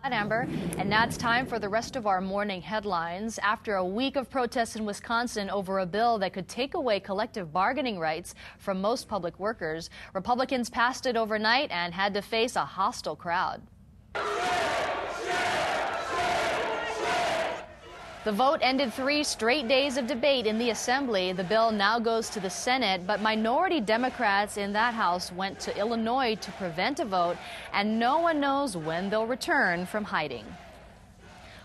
Amber, and now it's time for the rest of our morning headlines. After a week of protests in Wisconsin over a bill that could take away collective bargaining rights from most public workers, Republicans passed it overnight and had to face a hostile crowd. The vote ended 3 straight days of debate in the Assembly. The bill now goes to the Senate, but minority Democrats in that House went to Illinois to prevent a vote, and no one knows when they'll return from hiding.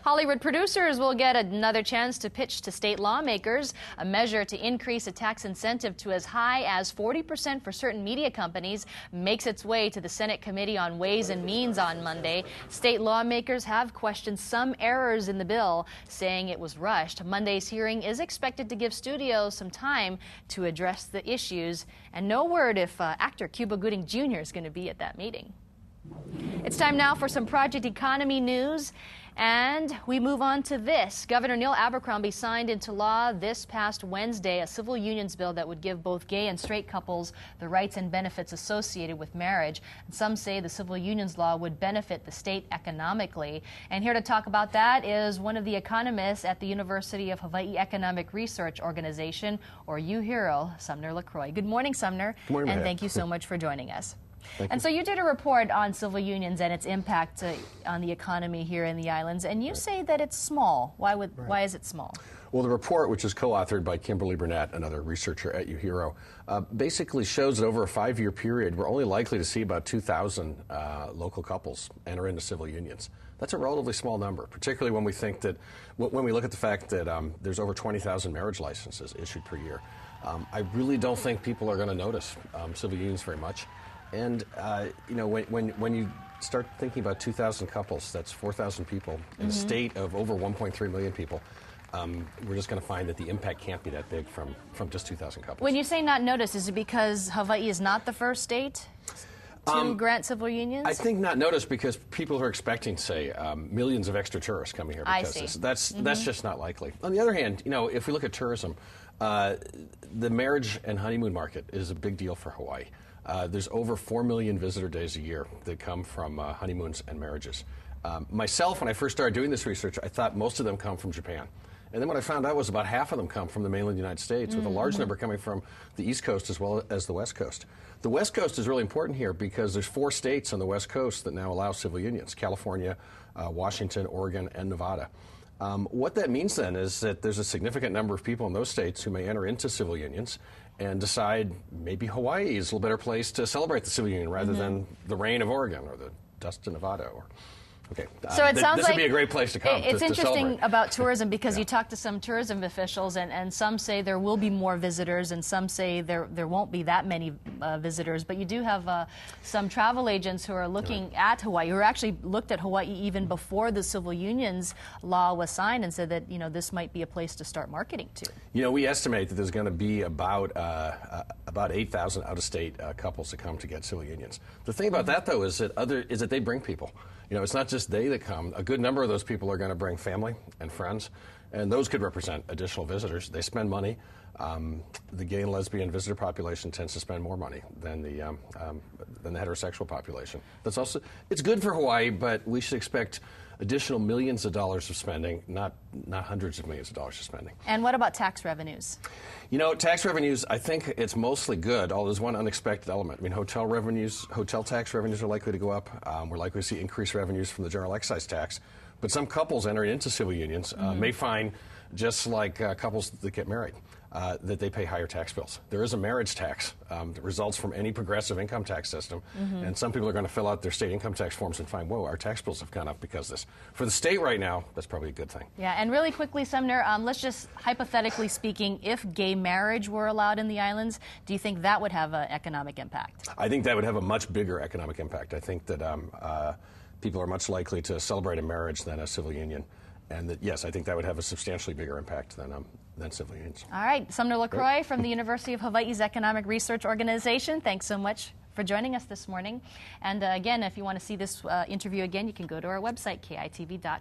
Hollywood producers will get another chance to pitch to state lawmakers. A measure to increase a tax incentive to as high as 40% for certain media companies makes its way to the Senate Committee on Ways and Means on Monday. State lawmakers have questioned some errors in the bill, saying it was rushed. Monday's hearing is expected to give studios some time to address the issues, and no word if actor Cuba Gooding Jr. is going to be at that meeting. It's time now for some Project Economy news. And we move on to this. Governor Neil Abercrombie signed into law this past Wednesday a civil unions bill that would give both gay and straight couples the rights and benefits associated with marriage. And some say the civil unions law would benefit the state economically. And here to talk about that is one of the economists at the University of Hawaii Economic Research Organization, or UHERO, Sumner LaCroix. Good morning, Sumner. Good morning, and thank you so much for joining us. And so you did a report on civil unions and its impact on the economy here in the islands, and you say that it's small. Why is it small? Well, the report, which is co-authored by Kimberly Burnett, another researcher at UHERO, basically shows that over a 5-year period, we're only likely to see about 2,000 local couples enter into civil unions. That's a relatively small number, particularly when we think that, when we look at the fact that there's over 20,000 marriage licenses issued per year. I really don't think people are going to notice civil unions very much. And, you know, when you start thinking about 2,000 couples, that's 4,000 people in a state of over 1.3 million people. We're just going to find that the impact can't be that big from just 2,000 couples. When you say not notice, is it because Hawaii is not the first state to grant civil unions? I think not notice because people are expecting, say, millions of extra tourists coming here because that's just not likely. On the other hand, you know, if we look at tourism, the marriage and honeymoon market is a big deal for Hawaii. There's over 4 million visitor days a year that come from honeymoons and marriages. Myself, when I first started doing this research, I thought most of them come from Japan. And then what I found out was about half of them come from the mainland United States, with a large number coming from the East Coast as well as the West Coast. The West Coast is really important here because there's 4 states on the West Coast that now allow civil unions: California, Washington, Oregon, and Nevada. What that means then is that there's a significant number of people in those states who may enter into civil unions and decide maybe Hawaii is a little better place to celebrate the civil union rather than the rain of Oregon or the dust of Nevada. Okay. So it sounds this like would be a great place to come. It's interesting celebrate. about tourism because you talk to some tourism officials, and some say there will be more visitors, and some say there won't be that many visitors. But you do have some travel agents who are looking at Hawaii, who actually looked at Hawaii even before the civil unions law was signed, and said that, you know, this might be a place to start marketing to. You know, we estimate that there's going to be about 8,000 out-of-state couples that come to get civil unions. The thing about that, though, is that they bring people. You know, it's not just they that come. A good number of those people are going to bring family and friends, and those could represent additional visitors. They spend money. The gay and lesbian visitor population tends to spend more money than the heterosexual population. It's good for Hawaii, but we should expect additional millions of dollars of spending, not hundreds of millions of dollars of spending. And what about tax revenues? You know, tax revenues, I think it's mostly good, although there's one unexpected element. I mean, hotel tax revenues are likely to go up. We're likely to see increased revenues from the general excise tax. But some couples entering into civil unions may find, just like couples that get married, that they pay higher tax bills. There is a marriage tax that results from any progressive income tax system, and some people are going to fill out their state income tax forms and find, whoa, our tax bills have gone up because of this. For the state right now, that's probably a good thing. Yeah, and really quickly, Sumner, let's just, hypothetically speaking, if gay marriage were allowed in the islands, do you think that would have an economic impact? I think that would have a much bigger economic impact. I think that people are much likely to celebrate a marriage than a civil union. And that, yes, I think that would have a substantially bigger impact than civil unions. All right. Sumner LaCroix from the University of Hawaii's Economic Research Organization, thanks so much for joining us this morning. And again, if you want to see this interview again, you can go to our website, kitv.com.